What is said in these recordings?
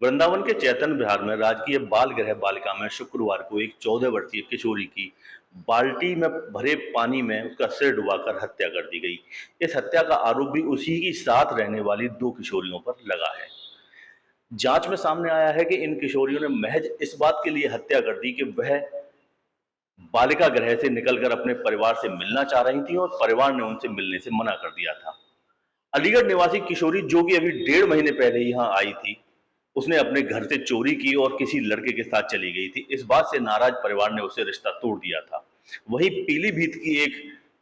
वृंदावन के चैतन्य विहार में राजकीय बाल गृह बालिका में शुक्रवार को एक 14 वर्षीय किशोरी की बाल्टी में भरे पानी में उसका सिर डुबाकर हत्या कर दी गई। इस हत्या का आरोप भी उसी की साथ रहने वाली दो किशोरियों पर लगा है। जांच में सामने आया है कि इन किशोरियों ने महज इस बात के लिए हत्या कर दी कि वह बालिका गृह से निकलकर अपने परिवार से मिलना चाह रही थी और परिवार ने उनसे मिलने से मना कर दिया था। अलीगढ़ निवासी किशोरी, जो कि अभी 1.5 महीने पहले यहाँ आई थी, उसने अपने घर से चोरी की और किसी लड़के के साथ चली गई थी। इस बात से नाराज परिवार ने उसे रिश्ता तोड़ दिया था। वहीं पीलीभीत की एक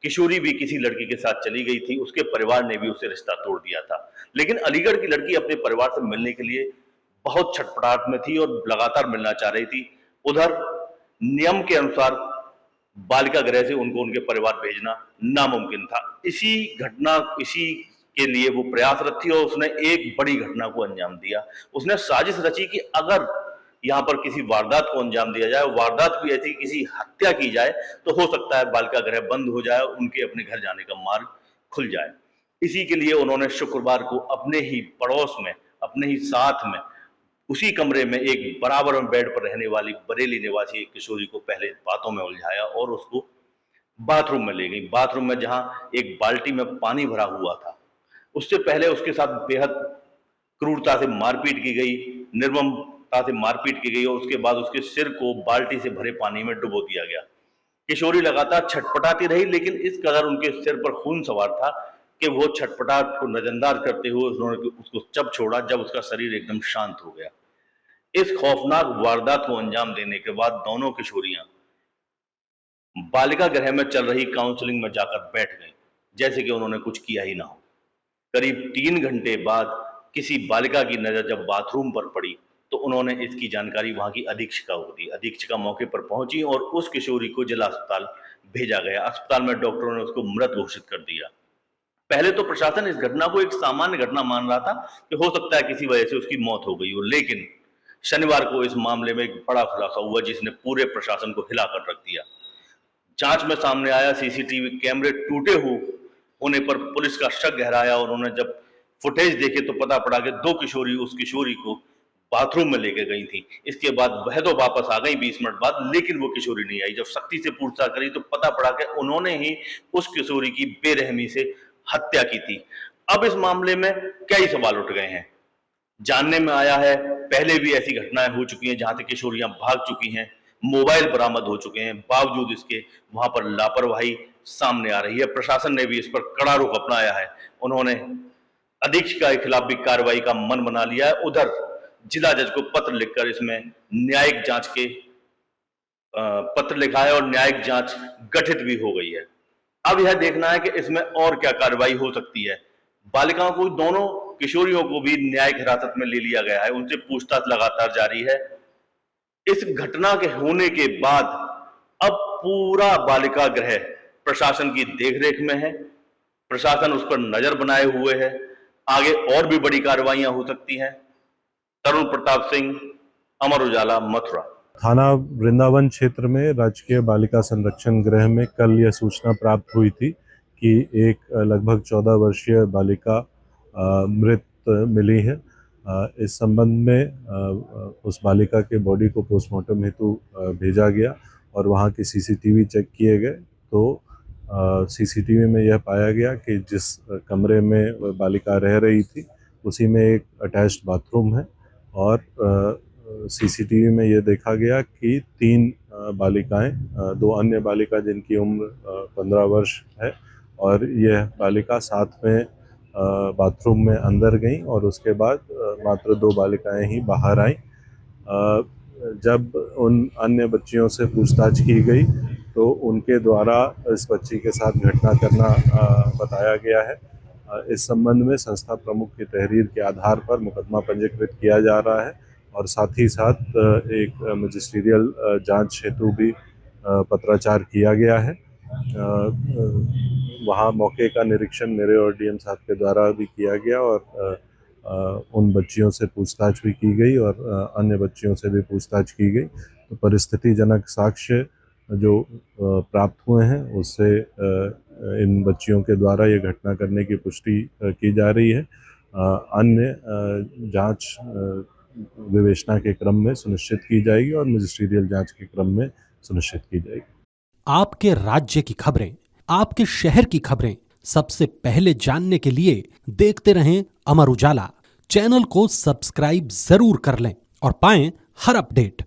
किशोरी भी किसी लड़के के साथ चली गई थी, उसके परिवार ने भी उसे रिश्ता तोड़ दिया था। लेकिन अलीगढ़ की लड़की अपने परिवार से मिलने के लिए बहुत छटपटाहट में थी और लगातार मिलना चाह रही थी। उधर नियम के अनुसार बालिका गृह से उनको उनके परिवार भेजना नामुमकिन था। इसी के लिए वो प्रयासरत थी और उसने एक बड़ी घटना को अंजाम दिया। उसने साजिश रची कि अगर यहाँ पर किसी वारदात को अंजाम दिया जाए, वारदात भी ऐसी किसी हत्या की जाए, तो हो सकता है बालिका गृह बंद हो जाए, उनके अपने घर जाने का मार्ग खुल जाए। इसी के लिए उन्होंने शुक्रवार को अपने ही पड़ोस में, अपने ही साथ में, उसी कमरे में एक बराबर में बेड पर रहने वाली बरेली निवासी एक किशोरी को पहले बातों में उलझाया और उसको बाथरूम में ले गई। बाथरूम में जहां एक बाल्टी में पानी भरा हुआ था, उससे पहले उसके साथ बेहद क्रूरता से मारपीट की गई, निर्ममता से मारपीट की गई और उसके बाद उसके सिर को बाल्टी से भरे पानी में डुबो दिया गया। किशोरी लगातार छटपटाती रही, लेकिन इस कदर उनके सिर पर खून सवार था कि वो छटपटाहट को नजरअंदाज करते हुए उन्होंने उसको तब छोड़ा जब उसका शरीर एकदम शांत हो गया। इस खौफनाक वारदात को अंजाम देने के बाद दोनों किशोरियां बालिका गृह में चल रही काउंसलिंग में जाकर बैठ गईं, जैसे कि उन्होंने कुछ किया ही ना हो। करीब 3 घंटे बाद किसी बालिका की नजर जब बाथरूम पर पड़ी, तो उन्होंने इसकी जानकारी वहां की अधीक्षिका को दी। अधीक्षिका मौके पर पहुंची और उस किशोरी को जिला अस्पताल भेजा गया। अस्पताल में डॉक्टरों ने उसको मृत घोषित कर दिया। पहले तो प्रशासन इस घटना को एक सामान्य घटना मान रहा था कि हो सकता है किसी वजह से उसकी मौत हो गई हो, लेकिन शनिवार को इस मामले में एक बड़ा खुलासा हुआ जिसने पूरे प्रशासन को हिलाकर रख दिया। जांच में सामने आया सीसीटीवी कैमरे टूटे होने पर पुलिस का शक गहराया और उन्होंने जब फुटेज देखे तो पता पड़ा कि दो किशोरी उस किशोरी को बाथरूम में लेके गई थी। इसके बाद वह तो वापस आ गई 20 मिनट बाद, लेकिन वो किशोरी नहीं आई। जब सख्ती से पूछताछ करी तो पता पड़ा कि उन्होंने ही उस किशोरी की बेरहमी से हत्या की थी। अब इस मामले में कई सवाल उठ गए हैं। जानने में आया है पहले भी ऐसी घटनाएं हो चुकी हैं जहां से किशोरियां भाग चुकी हैं, मोबाइल बरामद हो चुके हैं, बावजूद इसके वहां पर लापरवाही सामने आ रही है। प्रशासन ने भी इस पर कड़ा रुख अपनाया है। उन्होंने अधीक्षिका के खिलाफ भी कार्रवाई का मन बना लिया है। उधर जिला जज को पत्र लिखकर इसमें न्यायिक जांच के पत्र लिखा है और न्यायिक जांच गठित भी हो गई है। अब यह देखना है कि इसमें और क्या कार्रवाई हो सकती है। बालिकाओं को, दोनों किशोरियों को भी न्यायिक हिरासत में ले लिया गया है, उनसे पूछताछ लगातार जारी है। इस घटना के होने के बाद अब पूरा बालिका गृह प्रशासन की देखरेख में है। प्रशासन उस पर नजर बनाए हुए है। आगे और भी बड़ी कार्रवाइयां हो सकती हैं। तरुण प्रताप सिंह, अमर उजाला, मथुरा। थाना वृंदावन क्षेत्र में राजकीय बालिका संरक्षण गृह में कल यह सूचना प्राप्त हुई थी कि एक लगभग 14 वर्षीय बालिका मृत मिली है। इस संबंध में उस बालिका के बॉडी को पोस्टमार्टम हेतु भेजा गया और वहां के सीसीटीवी चेक किए गए तो सीसीटीवी में यह पाया गया कि जिस कमरे में वह बालिका रह रही थी उसी में एक अटैच्ड बाथरूम है और सीसीटीवी में ये देखा गया कि 3 बालिकाएं, 2 अन्य बालिका जिनकी उम्र 15 वर्ष है और यह बालिका साथ में बाथरूम में अंदर गई और उसके बाद मात्र 2 बालिकाएं ही बाहर आईं। जब उन अन्य बच्चियों से पूछताछ की गई तो उनके द्वारा इस बच्ची के साथ घटना करना बताया गया है। इस संबंध में संस्था प्रमुख की तहरीर के आधार पर मुकदमा पंजीकृत किया जा रहा है और साथ ही साथ एक मजिस्ट्रियल जांच हेतु भी पत्राचार किया गया है। वहाँ मौके का निरीक्षण मेरे और डीएम साहब के द्वारा भी किया गया और उन बच्चियों से पूछताछ भी की गई और अन्य बच्चियों से भी पूछताछ की गई। तो परिस्थितिजनक साक्ष्य जो प्राप्त हुए हैं उससे इन बच्चियों के द्वारा ये घटना करने की पुष्टि की जा रही है। अन्य जांच विवेचना के क्रम में सुनिश्चित की जाएगी और मजिस्ट्रियल जांच के क्रम में सुनिश्चित की जाएगी। आपके राज्य की खबरें, आपके शहर की खबरें सबसे पहले जानने के लिए देखते रहें अमर उजाला। चैनल को सब्सक्राइब जरूर कर लें और पाएं हर अपडेट।